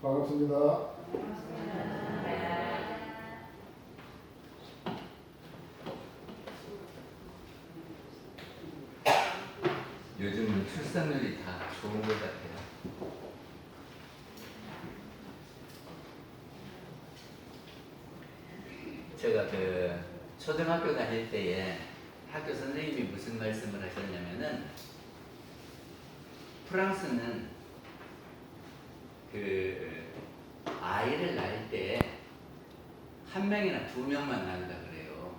반갑습니다. 요즘은 출산율이 다 좋은 것 같아요. 제가 초등학교 다닐 때에 학교 선생님이 무슨 말씀을 하셨냐면은, 프랑스는 아이를 낳을 때 한 명이나 두 명만 낳는다 그래요.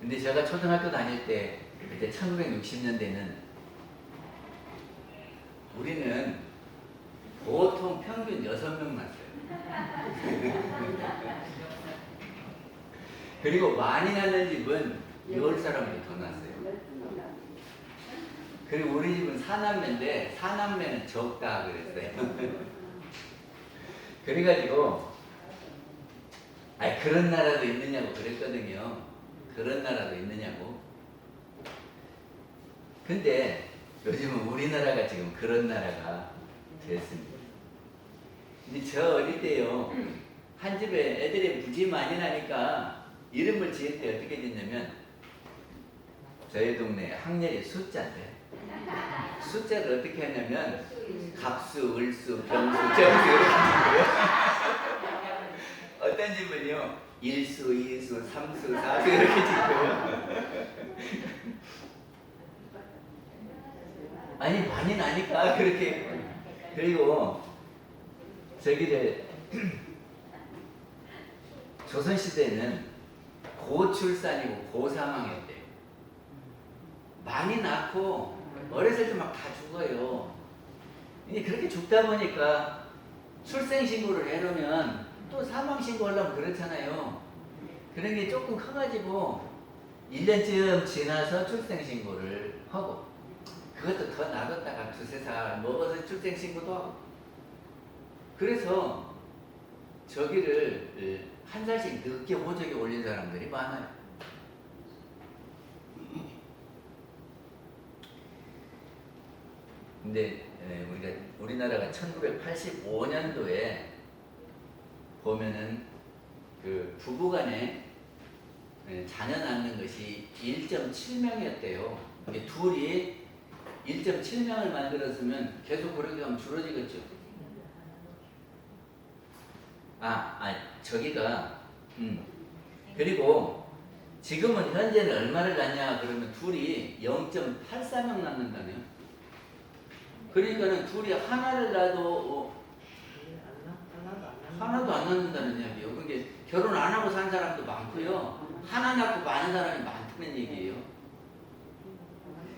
근데 제가 초등학교 다닐 때, 그때 1960년대는 우리는 보통 평균 6명 낳았어요. 그리고 많이 낳는 집은 10사람도 더 낳았어요. 그리고 우리 집은 4남매인데 4남매는 적다 그랬어요. 그래가지고 그런 나라도 있느냐고 그랬거든요. 그런 나라도 있느냐고. 근데 요즘은 우리나라가 지금 그런 나라가 됐습니다. 근데 저 어릴 때요, 한 집에 애들이 무지 많이 나니까 이름을 지을 때 어떻게 짓냐면, 저희 동네 학렬이 숫자인데, 숫자를 어떻게 하냐면 갑수, 을수, 병수, 정수 이렇게 짓고요. 어떤 집은요 1수, 2수, 3수, 4수 이렇게 짓고요. 아니 많이 나니까 그렇게. 그리고 저기를 조선시대는 고출산이고 고사망이었대요. 많이 낳고 어렸을 때 막 다 죽어요. 이제 그렇게 죽다 보니까 출생신고를 해놓으면 또 사망신고 하려면 그렇잖아요. 그런 게 조금 커가지고 1년쯤 지나서 출생신고를 하고, 그것도 더 놔뒀다가 2~3살 먹어서 출생신고도 하고. 그래서 저기를 1살씩 늦게 호적에 올린 사람들이 많아요. 근데 우리나라가 1985년도에 보면은 부부간에 자녀 낳는 것이 1.7명이었대요. 이게 둘이 1.7명을 만들었으면 계속 그렇게 하면 줄어지겠죠. 저기가 그리고 지금은 현재는 얼마를 낳냐 그러면 둘이 0.84명 낳는다네요. 그러니까는 둘이 하나를 낳아도 하나도 안 낳는다는 이야기예요. 그게 결혼 안 하고 산 사람도 많고요, 하나 낳고 많은 사람이 많다는 얘기예요.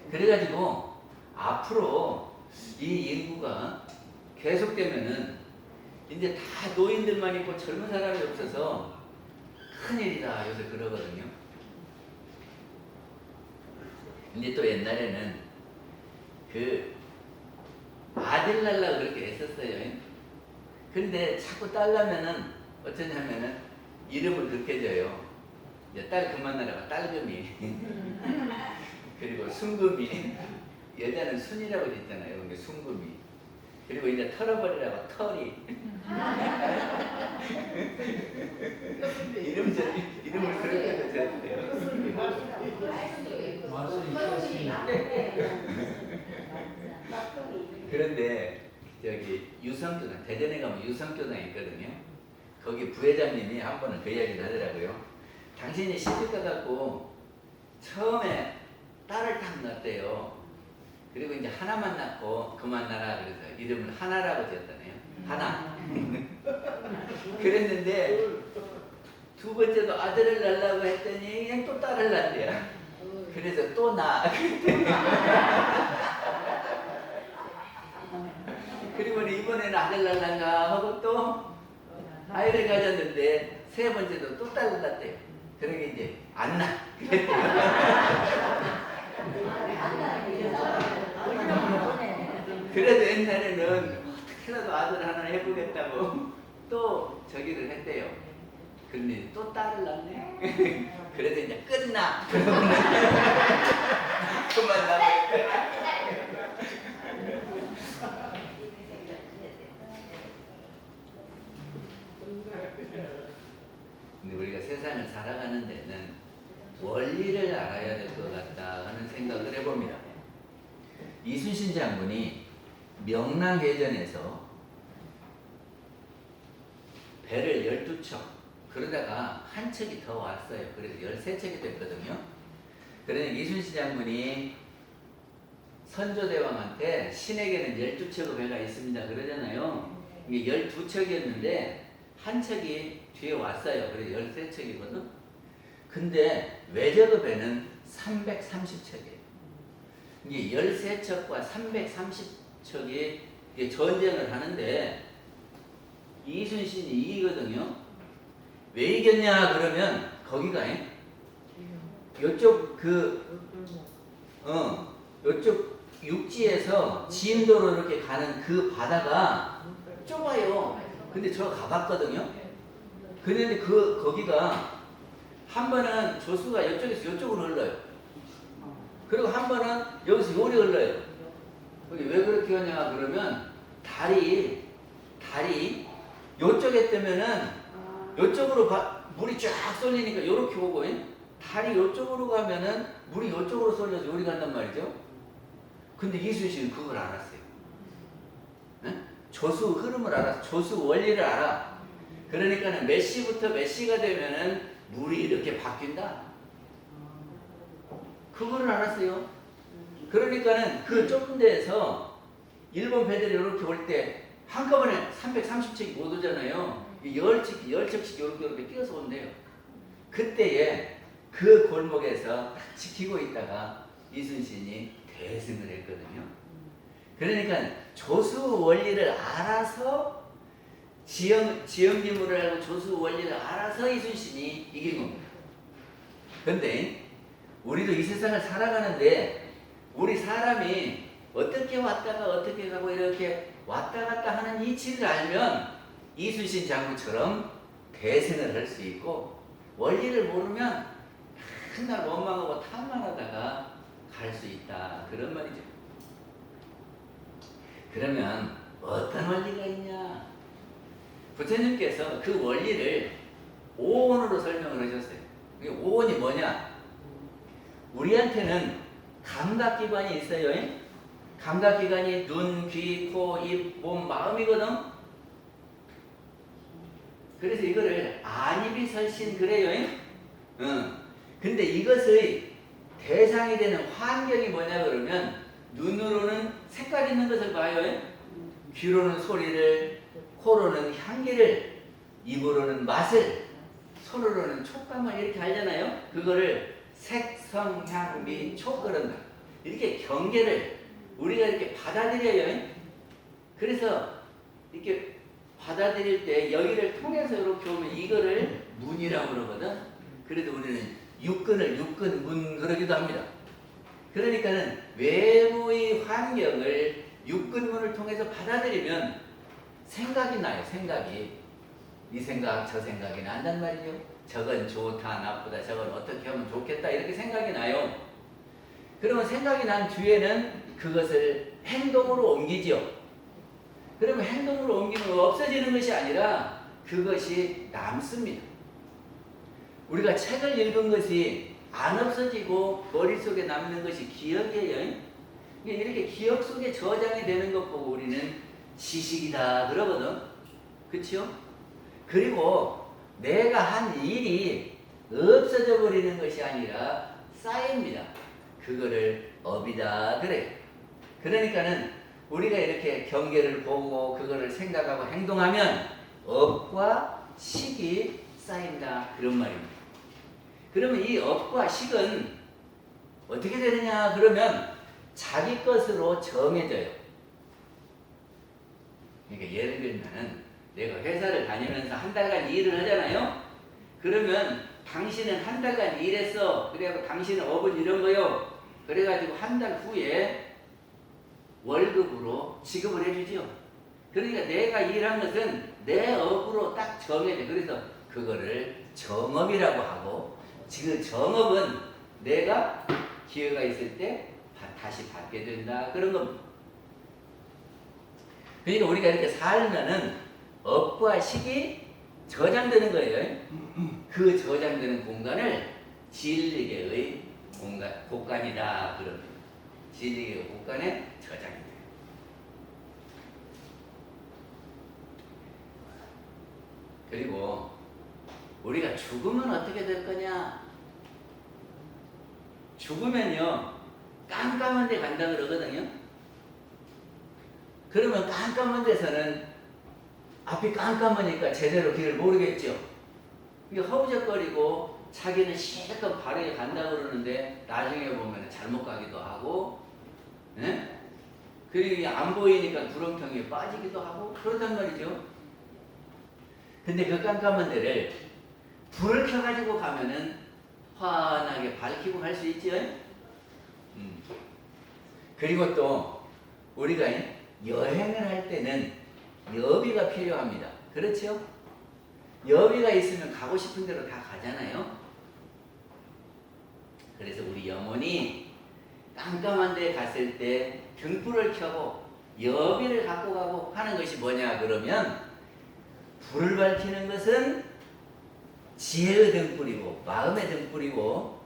그래가지고 앞으로 이 인구가 계속되면은 이제 다 노인들만 있고 젊은 사람이 없어서 큰일이다 요새 그러거든요. 근데 또 옛날에는 아들 낳으려고 그렇게 했었어요. 근데 자꾸 딸 낳으면은 어쩌냐면은 이름을 그렇게 줘요. 이제 딸 그만 낳으라고 딸금이. 그리고 순금이. 여자는 순이라고 짓잖아요. 그게 순금이. 그리고 이제 털어버리라고 털이. 이름을 그렇게 줘야 그런데 저기 유성교당, 대전에 가면 유성교당이 있거든요. 거기 부회장님이 한 번은 그 이야기를 하더라고요. 당신이 시집 가갖고 처음에 딸을 딱 낳았대요. 그리고 이제 하나만 낳고 그만 낳아 그래서 이름을 하나라고 지었다네요. 하나. 그랬는데 두 번째도 아들을 낳으려고 했더니 그냥 또 딸을 낳대요. 그래서 또 낳아. 그리고 이번에는 아들 낳을란가 하고 또 아이를 가졌는데 세 번째도 또 딸을 낳대요. 그러게 이제 안 낳아. 그래도 옛날에는 어떻게라도 아들 하나 해보겠다고 또 저기를 했대요. 그런데 또 딸을 낳네. 그래도 이제 끝나. 그만 낳아. 이순신 장군이 명랑해전에서 배를 12척, 그러다가 한 척이 더 왔어요. 그래서 13척이 됐거든요. 그러니 이순신 장군이 선조대왕한테 신에게는 12척의 배가 있습니다 그러잖아요. 이게 12척이었는데 한 척이 뒤에 왔어요. 그래서 13척이거든. 근데 외적의 배는 330척이에요. 이게 13척과 330척이 전쟁을 하는데 이순신이 이기거든요. 왜 이겼냐 그러면 거기가 요쪽 요쪽 육지에서 진도로 이렇게 가는 그 바다가 좁아요. 근데 저 가봤거든요. 그런데 거기가 한 번은 조수가 이쪽에서 이쪽으로 흘러요. 그리고 한 번은 여기서 요리 흘러요. 왜 그렇게 하냐 그러면 다리 요쪽에 뜨면은 요쪽으로 물이 쫙 쏠리니까 요렇게 오고 다리 요쪽으로 가면은 물이 요쪽으로 쏠려서 요리 간단 말이죠. 근데 이순신은 그걸 알았어요. 조수 흐름을 알아, 조수 원리를 알아. 그러니까는 몇 시부터 몇 시가 되면은 물이 이렇게 바뀐다. 그거를 알았어요. 그러니까는 그 좁은 데에서 일본 배들이 이렇게 올 때 한꺼번에 330척이 못 오잖아요. 10척씩 이렇게 끼어서 온대요. 그때에 그 골목에서 지키고 있다가 이순신이 대승을 했거든요. 그러니까 조수 원리를 알아서 지형지물을 알고 조수 원리를 알아서 이순신이 이긴 겁니다. 근데 우리도 이 세상을 살아가는데 우리 사람이 어떻게 왔다가 어떻게 가고 이렇게 왔다 갔다 하는 이치를 알면 이순신 장군처럼 대승을 할 수 있고, 원리를 모르면 맨날 원망하고 탐만하다가 갈 수 있다, 그런 말이죠. 그러면 어떤 원리가 있냐? 부처님께서 그 원리를 오온으로 설명을 하셨어요. 오온이 뭐냐? 우리한테는 감각기관이 있어요. 감각기관이 눈, 귀, 코, 입, 몸, 마음이거든. 그래서 이거를 안입이설신 그래요. 근데 이것의 대상이 되는 환경이 뭐냐 그러면 눈으로는 색깔 있는 것을 봐요. 귀로는 소리를, 코로는 향기를, 입으로는 맛을, 손으로는 촉감을 이렇게 알잖아요. 그거를 색, 성, 향, 미, 촉 그런다. 이렇게 경계를 우리가 이렇게 받아들여요. 그래서 이렇게 받아들일 때 여기를 통해서 이렇게 오면 이거를 문이라고 그러거든. 그래도 우리는 육근, 문 그러기도 합니다. 그러니까는 외부의 환경을 육근문을 통해서 받아들이면 생각이 나요. 생각이. 이 생각 저 생각이 난단 말이죠. 저건 좋다 나쁘다, 저건 어떻게 하면 좋겠다, 이렇게 생각이 나요. 그러면 생각이 난 뒤에는 그것을 행동으로 옮기죠. 그러면 행동으로 옮기면 없어지는 것이 아니라 그것이 남습니다. 우리가 책을 읽은 것이 안 없어지고 머릿속에 남는 것이 기억이에요. 이렇게 기억 속에 저장이 되는 것 보고 우리는 지식이다 그러거든. 그렇죠? 그리고 내가 한 일이 없어져 버리는 것이 아니라 쌓입니다. 그거를 업이다 그래요. 그러니까는 우리가 이렇게 경계를 보고 그거를 생각하고 행동하면 업과 식이 쌓인다, 그런 말입니다. 그러면 이 업과 식은 어떻게 되느냐 그러면 자기 것으로 정해져요. 그러니까 예를 들면 내가 회사를 다니면서 한 달간 일을 하잖아요. 그러면 당신은 한 달간 일했어. 그래가지고 당신은 업은 이런 거요. 그래가지고 한 달 후에 월급으로 지급을 해주죠. 그러니까 내가 일한 것은 내 업으로 딱 정해져. 그래서 그거를 정업이라고 하고, 지금 정업은 내가 기회가 있을 때 다시 받게 된다, 그런 겁니다. 그러니까 우리가 이렇게 살면은 업과 식이 저장되는 거예요. 그 저장되는 공간을 진리계의 공간이다 그럽니다. 진리의 곳간에 저장이 돼요. 그리고 우리가 죽으면 어떻게 될 거냐? 죽으면요 깜깜한 데 간다 그러거든요. 그러면 깜깜한 데서는 앞이 깜깜하니까 제대로 길을 모르겠죠. 이게 허우적거리고 자기는 실컷 바르게 간다 그러는데 나중에 보면 잘못 가기도 하고, 예? 그리고 안 보이니까 구렁텅이에 빠지기도 하고 그렇단 말이죠. 근데 그 깜깜한 데를 불을 켜가지고 가면은 환하게 밝히고 갈 수 있죠. 그리고 또 우리가 여행을 할 때는 여비가 필요합니다. 그렇죠? 여비가 있으면 가고 싶은 대로 다 가잖아요. 그래서 우리 영혼이 깜깜한 데 갔을 때 등불을 켜고 여비를 갖고 가고 하는 것이 뭐냐 그러면, 불을 밝히는 것은 지혜의 등불이고 마음의 등불이고,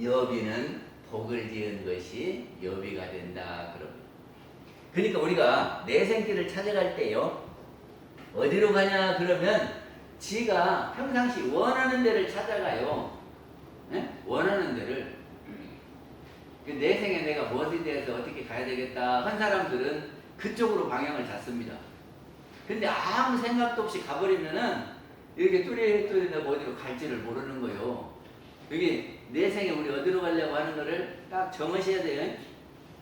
여비는 복을 지은 것이 여비가 된다 그럽니다. 그러니까 우리가 내생길을 찾아갈 때요 어디로 가냐 그러면 지가 평상시 원하는 데를 찾아가요. 네? 원하는 데를. 내생에 내가 무엇에 대해서 어떻게 가야 되겠다 한 사람들은 그쪽으로 방향을 잡습니다. 근데 아무 생각도 없이 가버리면은 이렇게 뚜리뚜리 어디로 갈지를 모르는 거예요. 여기 내생에 우리 어디로 가려고 하는 거를 딱 정하셔야 돼요.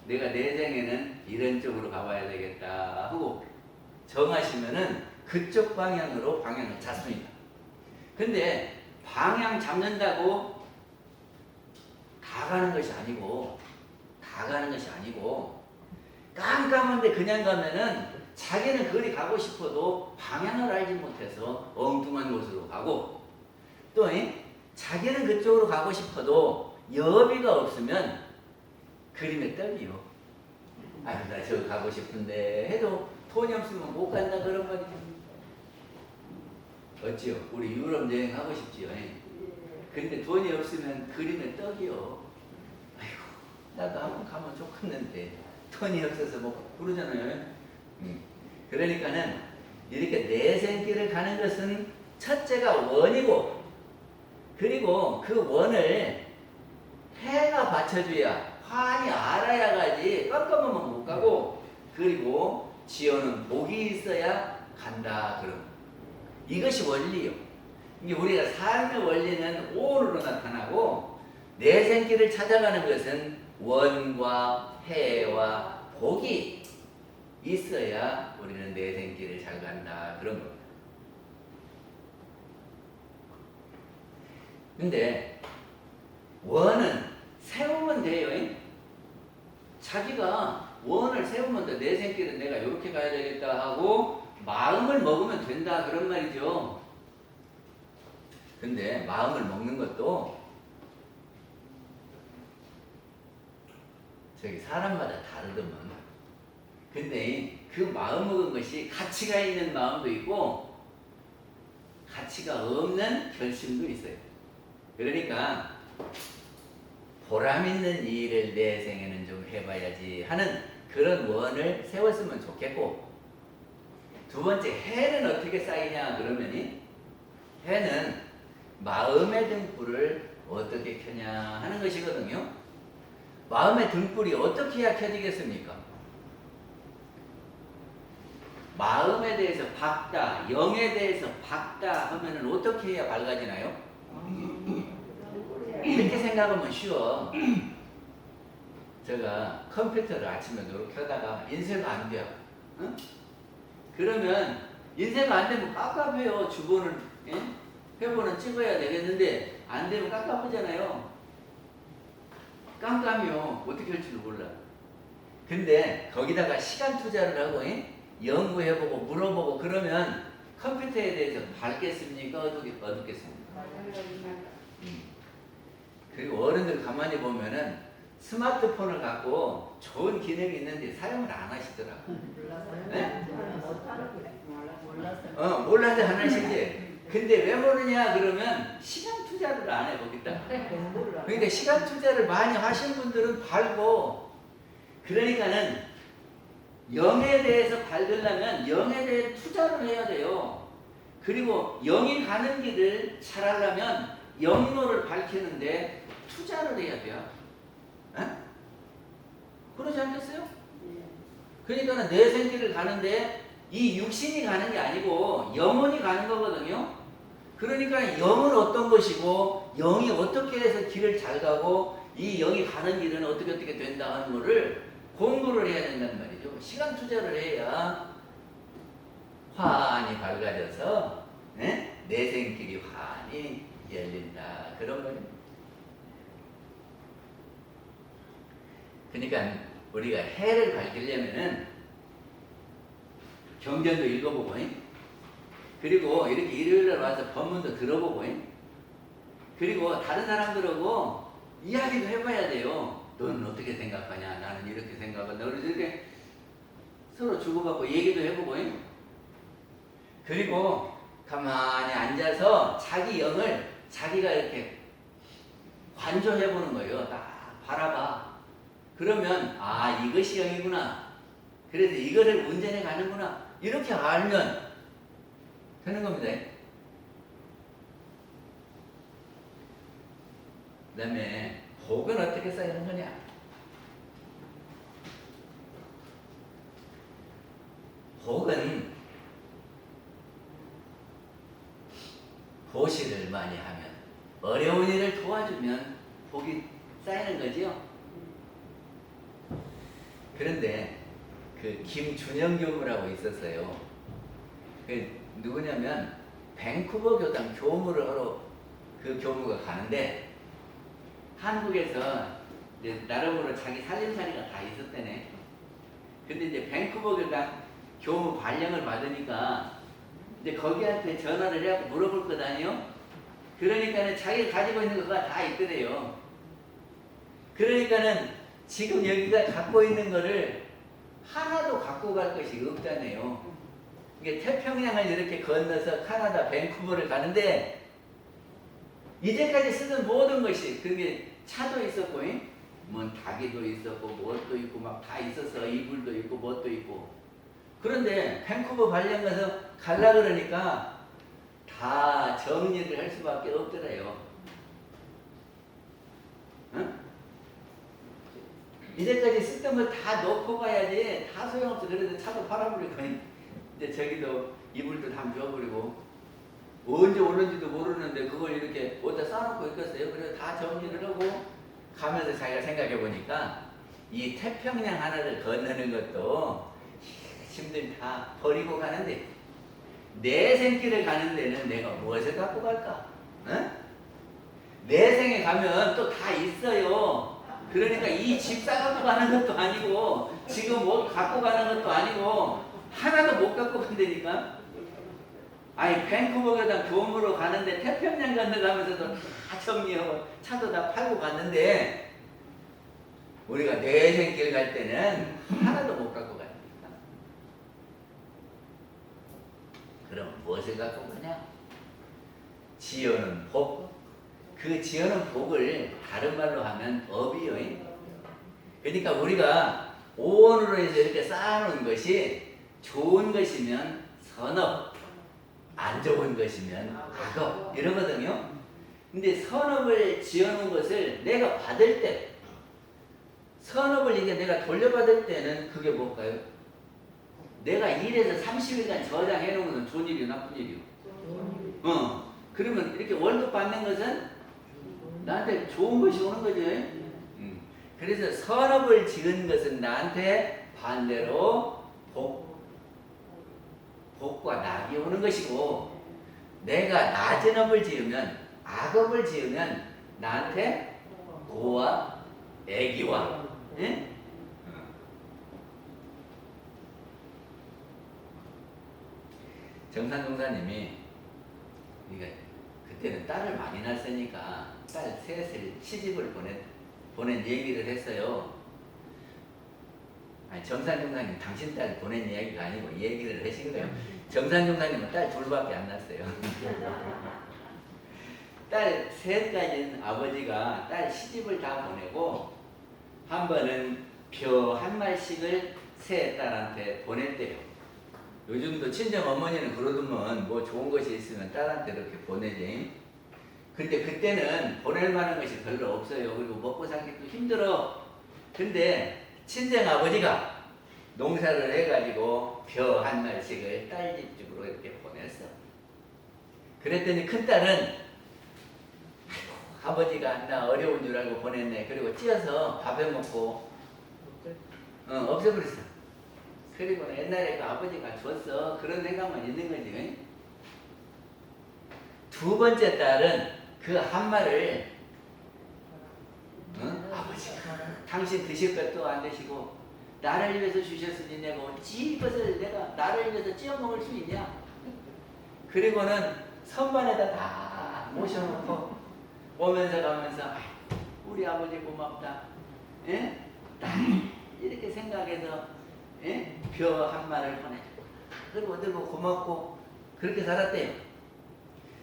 내가 내생에는 이런 쪽으로 가봐야 되겠다 하고 정하시면은 그쪽 방향으로 방향을 잡습니다. 근데 방향 잡는다고 다 가는 것이 아니고 깜깜한데 그냥 가면은 자기는 거리 가고 싶어도 방향을 알지 못해서 엉뚱한 곳으로 가고, 또 자기는 그쪽으로 가고 싶어도 여비가 없으면 그림에 떡이요. 나 저기 가고 싶은데 해도 돈이 없으면 못 간다 그런 말이죠. 어찌요? 우리 유럽 여행 하고 싶지요. 근데 돈이 없으면 그림에 떡이요. 아이고, 나도 한번 가면 좋겠는데 돈이 없어서 뭐 그러잖아요. 그러니까는 이렇게 내생길을 가는 것은 첫째가 원이고, 그리고 그 원을 해가 받쳐줘야, 환히 알아야 가지 깜깜하면 못 가고, 그리고 지어는 복이 있어야 간다 그럼. 이것이 원리요. 이게 우리가 삶의 원리는 오으로 나타나고, 내생길을 찾아가는 것은 원과 해와 복이 있어야 우리는 내생길을 잘 간다 그런 겁니다. 근데 원은 세우면 돼요. 자기가 원을 세우면 돼. 내생길은 내가 이렇게 가야 되겠다 하고 마음을 먹으면 된다 그런 말이죠. 근데 마음을 먹는 것도 저기 사람마다 다르더만. 근데 그 마음 먹은 것이 가치가 있는 마음도 있고 가치가 없는 결심도 있어요. 그러니까 보람 있는 일을 내 생에는 좀 해봐야지 하는 그런 원을 세웠으면 좋겠고, 두 번째, 해는 어떻게 쌓이냐 그러면 해는 마음의 등불을 어떻게 켜냐 하는 것이거든요. 마음의 등불이 어떻게 해야 켜지겠습니까? 마음에 대해서 밝다, 영에 대해서 밝다 하면은 어떻게 해야 밝아지나요? 이렇게 생각하면 쉬워. 제가 컴퓨터를 아침에 이렇게 하다가 인쇄가 안 돼요. 응? 그러면 인쇄가 안 되면 깝깝해요. 주번을, 회번은 찍어야 되겠는데 안 되면 깝깝하잖아요. 깜깜이요. 어떻게 할 줄 몰라. 근데 거기다가 시간 투자를 하고 연구해보고 물어보고 그러면 컴퓨터에 대해서 밝겠습니까? 어둡겠습니까? 그리고 어른들 가만히 보면은 스마트폰을 갖고 좋은 기능이 있는데 사용을 안 하시더라고. 네? 몰라서 안 하시지. 근데 왜 모르냐 그러면 시간 투자를 안 해 거기다. 그러니까 시간 투자를 많이 하신 분들은 밝고, 그러니까는 영에 대해서 밝으려면 영에 대해 투자를 해야 돼요. 그리고 영이 가는 길을 잘하려면 영로를 밝히는데 투자를 해야 돼요. 에? 그러지 않겠어요? 그러니까는 내 생길을 가는데 이 육신이 가는 게 아니고 영혼이 가는 거거든요. 그러니까 영은 어떤 것이고 영이 어떻게 해서 길을 잘 가고 이 영이 가는 길은 어떻게 된다 하는 거를 공부를 해야 된다는 말이죠. 시간 투자를 해야 환히 밝아져서 내 생길이 환히 열린다. 그런 거예요. 그러니까 우리가 해를 밝히려면은 경전도 읽어보고 그리고 이렇게 일요일날 와서 법문도 들어보고 그리고 다른 사람들하고 이야기도 해봐야 돼요. 너는 어떻게 생각하냐? 나는 이렇게 생각한다. 그래서 이렇게 서로 주고받고 얘기도 해보고 그리고 가만히 앉아서 자기 영을 자기가 이렇게 관조해보는 거예요. 딱 바라봐. 그러면 아 이것이 영이구나. 그래서 이거를 운전해 가는구나. 이렇게 알면 되는 겁니다. 그 다음에 복은 어떻게 쌓이는 거냐? 복은 보시를 많이 하면 어려운 일을 도와주면 복이 쌓이는 거지요. 그런데 그 김준영 교무라고 있었어요. 그 누구냐면 밴쿠버 교당 교무를 하러 그 교무가 가는데 한국에서 이제 나름으로 자기 살림살이가 다 있었대네. 근데 이제 밴쿠버 교당 교무 발령을 받으니까 이제 거기한테 전화를 해갖고 물어볼 거 아니요? 그러니까는 자기가 가지고 있는 거가 다 있더래요. 그러니까는 지금 여기가 갖고 있는 거를 하나도 갖고 갈 것이 없잖아요. 이게 태평양을 이렇게 건너서 카나다 밴쿠버를 가는데 이제까지 쓰던 모든 것이 그게 차도 있었고 뭐 닭이도 있었고 뭣도 있고 막 다 있었어. 이불도 있고 뭣도 있고. 그런데 밴쿠버 발령 가서 갈라 그러니까 다 정리를 할 수밖에 없더래요. 응? 이제까지 쓰던 거 다 놓고 가야지. 다 소용없어. 그래도 차도 팔아버리고 이제 저기도 이불도 다 줘버리고 언제 오는지도 모르는데 그걸 이렇게 어디다 쌓아놓고 있겠어요. 그래서 다 정리를 하고 가면서 자기가 생각해 보니까 이 태평양 하나를 건너는 것도 힘들 다 버리고 가는데 내 생길을 가는 데는 내가 무엇을 갖고 갈까? 어? 내 생에 가면 또 다 있어요. 그러니까 이 집 싸갖고 가는 것도 아니고 지금 뭐 갖고 가는 것도 아니고 하나도 못 갖고 간다니까. 아니 밴쿠버 교당 교무로 가는데 태평양 건너가면서도 다 정리하고 차도 다 팔고 갔는데 우리가 내 생길 갈 때는 하나도 못 갖고 가니까. 그럼 무엇을 갖고 가냐? 지어는 복. 그 지어는 복을 다른 말로 하면 업이요. 그러니까 우리가 오원으로 해서 이렇게 쌓아놓은 것이 좋은 것이면 선업, 안 좋은 것이면 악업 이러거든요. 근데 선업을 지어놓은 것을 내가 받을 때, 선업을 이게 내가 돌려받을 때는 그게 뭘까요? 내가 일해서 30일간 저장해 놓은 것은 좋은 일이요, 나쁜 일이요? 그러면 이렇게 월급 받는 것은 나한테 좋은 것이 오는 거죠. 그래서 선업을 지은 것은 나한테 반대로 복과 낙이 오는 것이고, 내가 낮은 업을 지으면, 악업을 지으면 나한테 고와 애기와 정산동사님이 그러니까 그때는 딸을 많이 낳았으니까 딸 셋을 시집을 보낸 얘기를 했어요. 아니, 정산정사님 당신 딸 보낸 이야기가 아니고 얘기를 하신 거예요. 정산정사님은 딸 둘밖에 안 낳았어요. 딸 셋까지는 아버지가 딸 시집을 다 보내고 한 번은 벼 한 마리씩을 새 딸한테 보냈대요. 요즘도 친정 어머니는 그러더만 뭐 좋은 것이 있으면 딸한테 이렇게 보내지. 근데 그때는 보낼 만한 것이 별로 없어요. 그리고 먹고 살기도 힘들어. 근데 친정 아버지가 농사를 해가지고 벼 한 마리씩을 딸 집으로 이렇게 보냈어. 그랬더니 큰딸은 아버지가 나 어려운 줄 알고 보냈네. 그리고 찌어서 밥해 먹고 없애버렸어. 그리고 옛날에 그 아버지가 줬어. 그런 생각만 있는 거지. 두 번째 딸은 그 한 말을 아버지가 당신 드실 것도 안 드시고 나를 위해서 주셨으니 내가 어찌 이것을 내가 나를 위해서 찌어 먹을 수 있냐. 그리고는 선반에다 다 모셔놓고 오면서 가면서 우리 아버지 고맙다. 예? 이렇게 생각해서 벼 한 마리를 보내주고 그리고 들고 고맙고 그렇게 살았대요.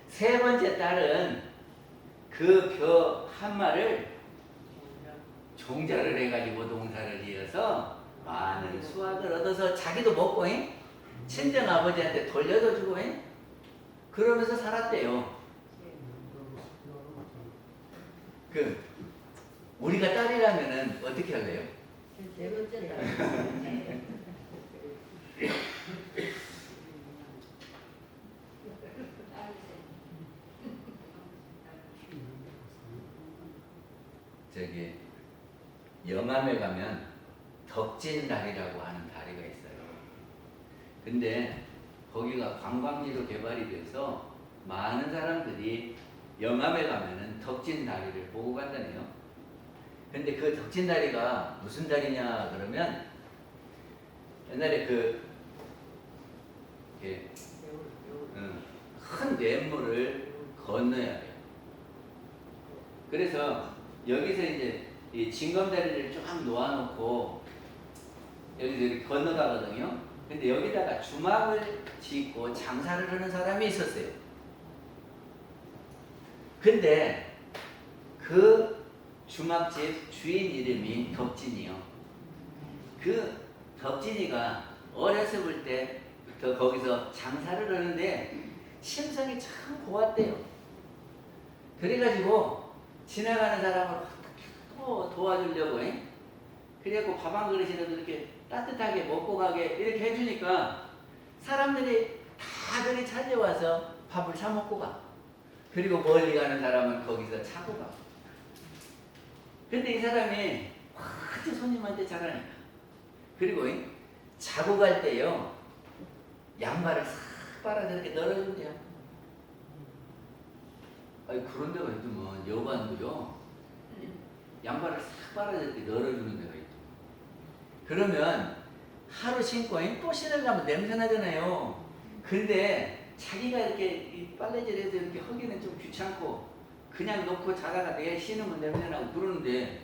세 번째 딸은 그 벼 한 마리를 종자를 해가지고 농사를 지어서 많은 수확을 얻어서 자기도 먹고 친정 아버지한테 돌려도 주고 그러면서 살았대요. 우리가 딸이라면은 어떻게 할래요? 네 번째 딸. 저기 영암에 가면 덕진다리라고 하는 다리가 있어요. 근데 거기가 관광지로 개발이 돼서 많은 사람들이 영암에 가면은 덕진다리를 보고 간다네요. 근데 그 덕진다리가 무슨 다리냐 그러면 옛날에 큰 냇물을 건너야 돼요. 그래서 여기서 이제 이 징검다리를 쫙 놓아놓고 여기서 이렇게 건너가거든요. 근데 여기다가 주막을 짓고 장사를 하는 사람이 있었어요. 근데 그 주막집 주인 이름이 덕진이요. 그 덕진이가 어렸을 때부터 거기서 장사를 하는데 심성이 참 고왔대요. 그래가지고 지나가는 사람을 또 도와주려고 그래갖고 밥 한 그릇이라도 이렇게 따뜻하게 먹고 가게 이렇게 해주니까 사람들이 다들이 찾아와서 밥을 사 먹고 가. 그리고 멀리 가는 사람은 거기서 자고 가. 근데 이 사람이 아주 손님한테 잘하니까. 그리고 자고 갈 때요 양말을 싹 빨아서 이렇게 널어준대요. 아니 그런 데가 있더만 여관도요 양말을 싹 빨아서 이렇게 널어주는 데가 있더만. 그러면 하루 신고 또 신으려면 냄새 나잖아요. 근데 자기가 이렇게 이 빨래질해서 이렇게 하기는 좀 귀찮고 그냥 놓고 자다가 내일 신으면 냄새 나고 그러는데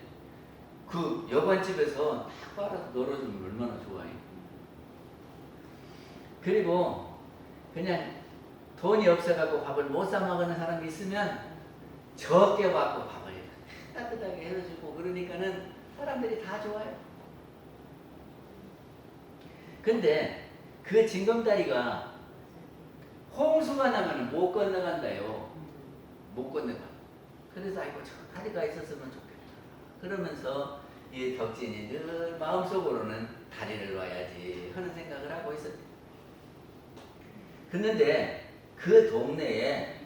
그 여관집에서 딱 빨아서 널어주면 얼마나 좋아요. 그리고 그냥 돈이 없어갖고 밥을 못 사 먹는 사람이 있으면 적게 받고 밥을 따뜻하게 해주고 그러니까는 사람들이 다 좋아요. 근데 그 징검다리가 홍수가 나면 못 건너간다요. 못 건너가. 그래서 아이고 저 다리가 있었으면 좋겠다. 그러면서 이 덕진이 늘 마음속으로는 다리를 놔야지 하는 생각을 하고 있었대요. 그런데 그 동네에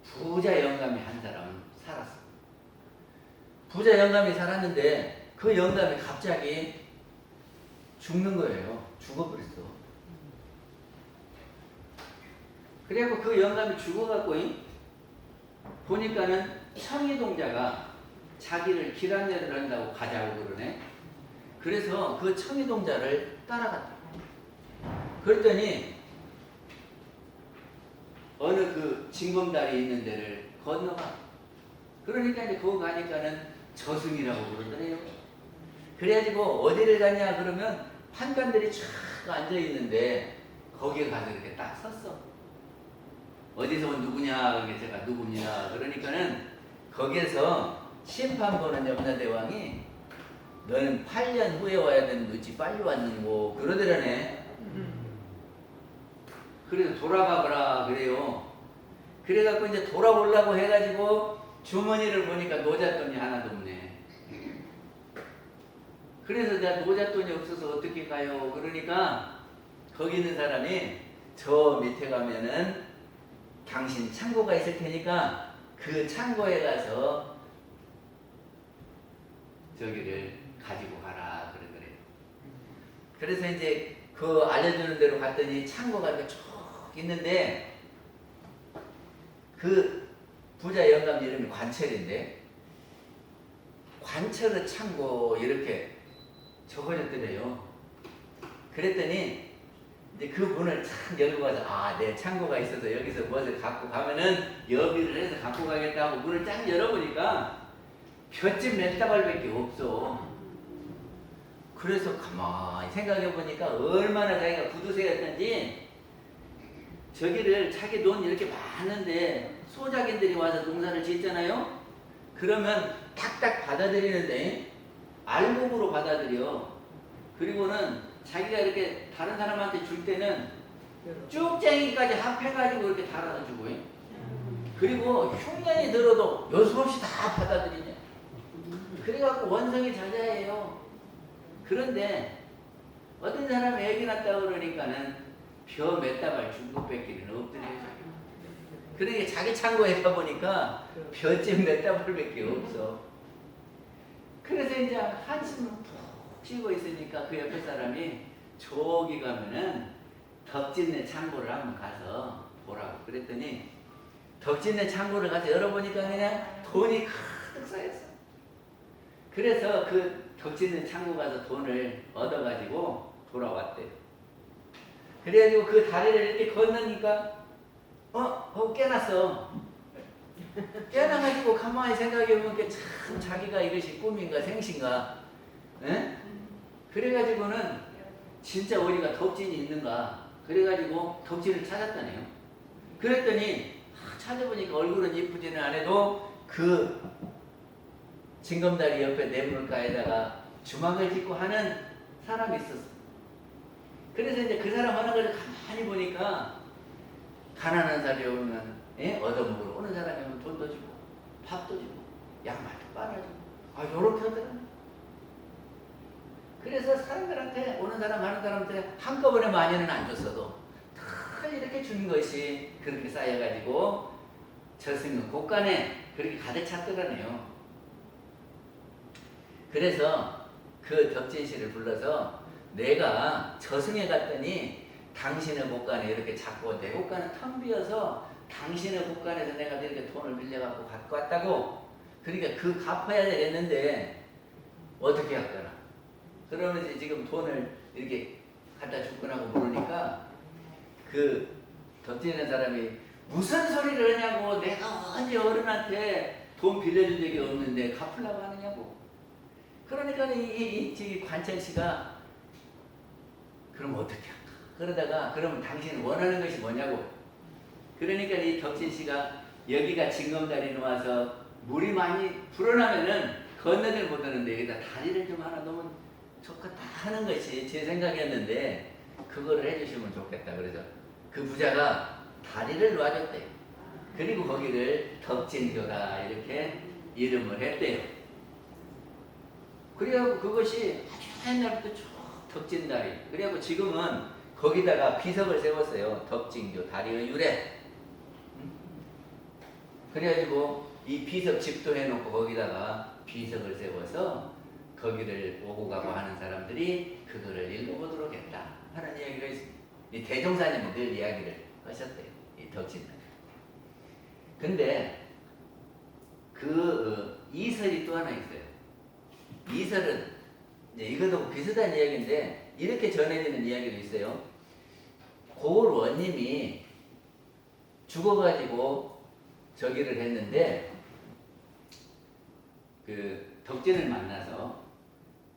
부자 영감이 한 사람 살았어. 부자 영감이 살았는데 그 영감이 갑자기 죽는 거예요. 죽어버렸어. 그래갖고 그 영감이 죽어갖고 보니까는 청이동자가 자기를 길 안내를 한다고 가자고 그러네. 그래서 그 청이동자를 따라갔다. 그랬더니 어느 그 징검다리 있는 데를 건너가. 그러니까 이제 거기 가니까는 저승이라고 그러더래요. 그래가지고 어디를 가냐 그러면 판관들이 쫙 앉아 있는데 거기에 가서 이렇게 딱 섰어. 어디서 온 누구냐, 그게 제가 누구냐 그러니까는 거기에서 심판 보는 염라대왕이 너는 8년 후에 와야 되는 거지 빨리 왔는고 그러더라네. 그래서 돌아가거라 그래요. 그래갖고 이제 돌아오려고 해가지고 주머니를 보니까 노잣돈이 하나도 없네. 그래서 내가 노잣돈이 없어서 어떻게 가요? 그러니까 거기 있는 사람이 저 밑에 가면은 당신 창고가 있을 테니까 그 창고에 가서 저기를 가지고 가라 그러더래요. 그래서 이제 그 알려주는 대로 갔더니 창고가 이렇게 쭉 있는데 그 부자 영감 이름이 관철인데 관철의 창고 이렇게 적어졌더래요. 그랬더니 이제 그 문을 참 열고 가서 내 창고가 있어서 여기서 무엇을 갖고 가면은 여비를 해서 갖고 가겠다 하고 문을 쫙 열어보니까 볏짚 몇 다발밖에 없어. 그래서 가만히 생각해보니까 얼마나 자기가 구두쇠였던지 저기를 자기 돈 이렇게 많은데 소작인들이 와서 농사를 짓잖아요. 그러면 탁탁 받아들이는데 알곡으로 받아들여. 그리고는 자기가 이렇게 다른 사람한테 줄 때는 쭉쟁이까지 합해가지고 이렇게 달아서 주고, 그리고 흉년이 들어도 여수없이 다 받아들이냐. 그래갖고 원성이 자자해요. 그런데 어떤 사람이 애기 낳다 그러니까는 벼 몇 다발 준 것밖에는 없더래요. 그러니까 자기 창고에 가보니까 벼집 몇 다발밖에 없어. 그래서 이제 한숨을 푹 쉬고 있으니까 그 옆에 사람이 저기 가면은 덕진네 창고를 한번 가서 보라고 그랬더니 덕진네 창고를 가서 열어보니까 그냥 돈이 가득 쌓였어. 그래서 그 덕진네 창고 가서 돈을 얻어가지고 돌아왔대요. 그래가지고 그 다리를 이렇게 건너니까 깨났어. 깨나가지고 가만히 생각해보니까 참 자기가 이것이 꿈인가 생신가. 에? 그래가지고는 진짜 어디가 덕진이 있는가. 그래가지고 덕진을 찾았다네요. 그랬더니 찾아보니까 얼굴은 이쁘지는 않아도 그 징검다리 옆에 내물가에다가 주막을 짓고 하는 사람이 있었어. 그래서 이제 그 사람 하는 걸 가만히 보니까 가난한 사람이 오면 얻어먹으러 오는 사람이 오면 돈도 주고 밥도 주고 양말도 빨아주고 요렇게 하더라고요. 그래서 사람들한테 오는 사람 가는 사람한테 한꺼번에 많이는 안 줬어도 다 이렇게 주는 것이 그렇게 쌓여가지고 저승은 곳간에 그렇게 가득 찼더라네요. 그래서 그 덕진씨를 불러서 내가 저승에 갔더니 당신의 곳간에 이렇게 잡고 내 곳간은 텅 비어서 당신의 곳간에서 내가 이렇게 돈을 빌려갖고 갖고 왔다고. 그러니까 그 갚아야 되겠는데 어떻게 할까나. 그러면 이제 지금 돈을 이렇게 갖다 줄 거라고 물으니까 그 덕지는 사람이 무슨 소리를 하냐고. 내가 언제 어른한테 돈 빌려준 적이 없는데 갚으려고 하느냐고. 그러니까 이 관철 씨가 그럼 어떻게 할까? 그러다가 그러면 당신은 원하는 것이 뭐냐고. 그러니까 이 덕진 씨가 여기가 징검다리로 와서 물이 많이 불어나면은 건너질 못하는데 여기다 다리를 좀 하나 놓으면 좋겠다 하는 것이 제 생각이었는데 그거를 해주시면 좋겠다. 그래서 그 부자가 다리를 놔줬대요. 그리고 거기를 덕진교다 이렇게 이름을 했대요. 그래갖고 그것이 아주 옛날부터 쭉 덕진다리. 그래갖고 지금은 거기다가 비석을 세웠어요. 덕진교 다리의 유래. 그래가지고 이 비석 집도 해놓고 거기다가 비석을 세워서 거기를 오고 가고 하는 사람들이 그거를 읽어보도록 했다 하는 이야기가 있습니다. 이 대종사님은 늘 이야기를 하셨대요. 이 덕진다리. 근데 그 이설이 또 하나 있어요. 이설은 이제 이것도 비슷한 이야기인데 이렇게 전해지는 이야기도 있어요. 고을 원님이 죽어가지고 저기를 했는데 그 덕진을 만나서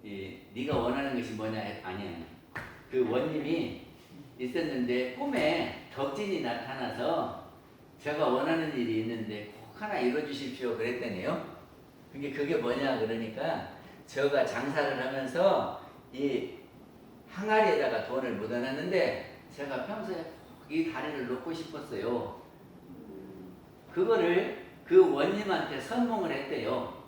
네가 원하는 것이 뭐냐 아니야. 그 원님이 있었는데 꿈에 덕진이 나타나서 제가 원하는 일이 있는데 꼭 하나 이루어 주십시오 그랬더니요. 그게 뭐냐 그러니까 저가 장사를 하면서 이 항아리에다가 돈을 묻어놨는데 제가 평소에 이 다리를 놓고 싶었어요. 그거를 그 원님한테 선몽을 했대요.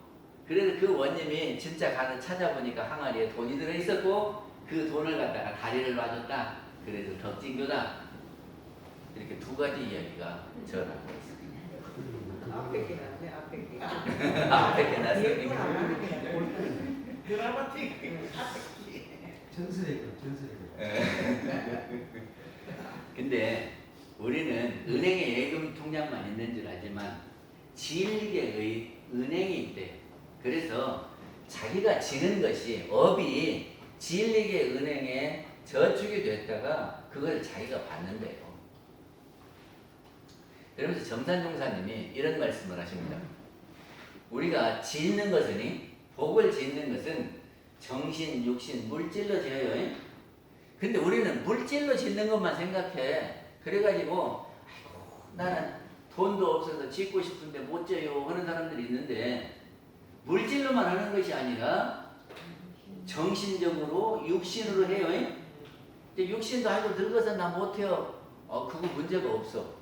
그래서 그 원님이 진짜 가서 찾아보니까 항아리에 돈이 들어있었고 그 돈을 갖다가 다리를 놔줬다. 그래서 덕진교다. 이렇게 두 가지 이야기가 전하고 있습니다. 앞에 게 낫네. 앞에 게. 앞에 게 낫습니까? 뒤에 건안 하는 게 낫고. 드라마틱. 전설의 것. 근데 우리는 은행에 예금 통장만 있는 줄 알지만 지일계의 은행이 있대. 그래서 자기가 지는 것이 업이 지일계 은행에 저축이 됐다가 그걸 자기가 받는데요. 그러면서 정산종사님이 이런 말씀을 하십니다. 우리가 짓는 것은 복을 짓는 것은 정신, 육신, 물질로 지어요. 근데 우리는 물질로 짓는 것만 생각해. 그래가지고 아이고 나는 돈도 없어서 짓고 싶은데 못 져요 하는 사람들이 있는데 물질로만 하는 것이 아니라 정신적으로 육신으로 해요. 육신도 아이고 늙어서 나 못해요. 그거 문제가 없어.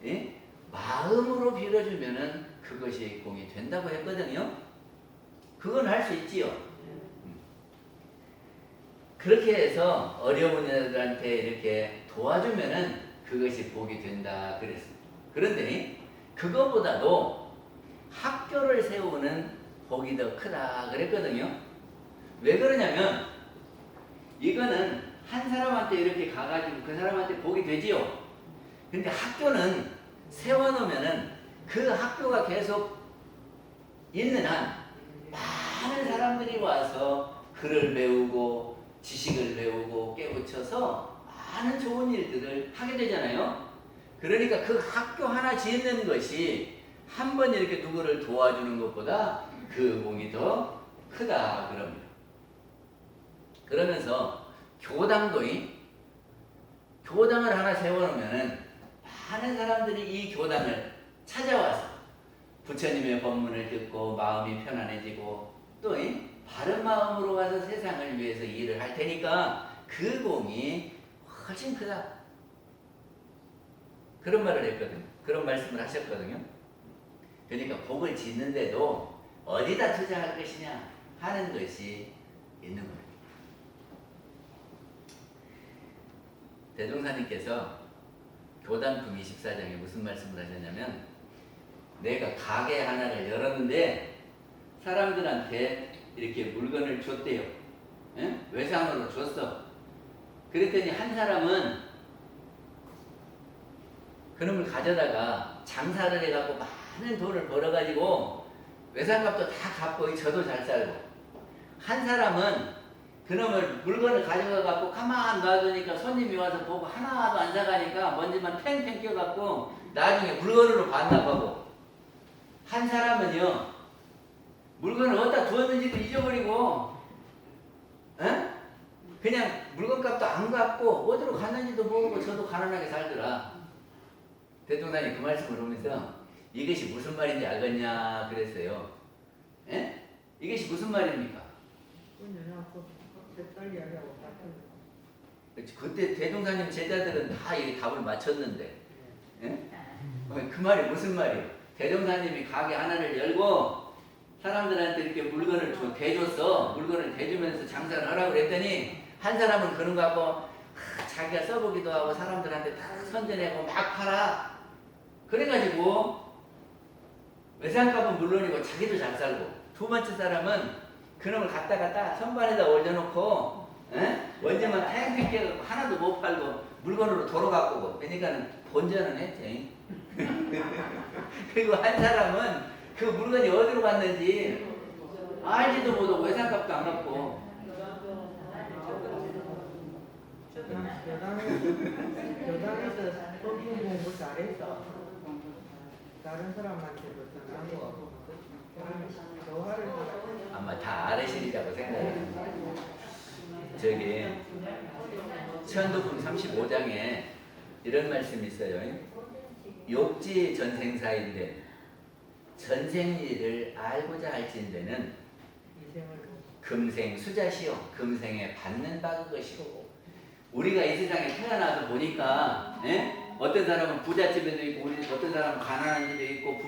예? 마음으로 빌어주면은 그것이 공이 된다고 했거든요. 그건 할 수 있지요. 그렇게 해서 어려운 애들한테 이렇게 도와주면은 그것이 복이 된다 그랬습니다. 그런데 그거보다도 학교를 세우는 복이 더 크다 그랬거든요. 왜 그러냐면 이거는 한 사람한테 이렇게 가가지고 그 사람한테 복이 되지요. 근데 학교는 세워놓으면은 그 학교가 계속 있는 한 많은 사람들이 와서 글을 배우고 지식을 배우고 깨우쳐서 많은 좋은 일들을 하게 되잖아요. 그러니까 그 학교 하나 짓는 것이 한 번 이렇게 누구를 도와주는 것보다 그 공이 더 크다 그럽니다. 그러면서 교당을 하나 세워놓으면은 많은 사람들이 이 교당을 찾아와서 부처님의 법문을 듣고 마음이 편안해지고 또 바른 마음으로 가서 세상을 위해서 일을 할 테니까 그 공이 훨씬 크다. 그런 말을 했거든요. 그런 말씀을 하셨거든요. 그러니까 복을 짓는데도 어디다 투자할 것이냐 하는 것이 있는 거예요. 대종사님께서 교단품 24장에 무슨 말씀을 하셨냐면 내가 가게 하나를 열었는데 사람들한테 이렇게 물건을 줬대요. 예? 외상으로 줬어. 그랬더니 한 사람은 그놈을 가져다가 장사를 해갖고 많은 돈을 벌어가지고 외상값도 다 갚고 저도 잘 살고, 한 사람은 그놈을 물건을 가져가갖고 가만 놔두니까 손님이 와서 보고 하나도 안 사가니까 먼지만 팽팽 껴갖고 나중에 물건으로 반납하고, 한 사람은요 물건을 어디다 두었는지도 잊어버리고 그냥 물건값도 안 갚고 어디로 갔는지도 모르고 저도 가난하게 살더라. 대통령이 그 말씀을 하면서 이것이 무슨 말인지 알겠냐 그랬어요. 이것이 무슨 말입니까? 그때 대종사님 제자들은 다 이 답을 맞췄는데 그 말이 무슨 말이에요? 대종사님이 가게 하나를 열고 사람들한테 이렇게 물건을 대줬어. 물건을 대주면서 장사를 하라고 그랬더니 한 사람은 그런 거 갖고 자기가 써보기도 하고 사람들한테 다 선전하고 막 팔아. 그래가지고 외상값은 물론이고 자기도 잘 살고, 두 번째 사람은 그놈을 갖다 선반에다 올려놓고 원재만 탱탱 깨고 하나도 못 팔고 물건으로 도로 갖고, 그러니까는 본전은 했지. 그리고 한 사람은 그 물건이 어디로 갔는지 알지도 못하고 외상값도 안 갚고. 교당에서 법문 공부 잘해서 다른 사람한테도 전하고 교화를 아마 다 알으시리라고 생각해요. 저기 천도품 35장에 이런 말씀이 있어요. 욕지 전생사인데 전생일을 알고자 할진대는 금생 수자시요. 금생에 받는 바 그것이고. 우리가 이 세상에 태어나서 보니까, 예? 어떤 사람은 부잣집에도 있고, 어떤 사람은 가난한 집에 있고,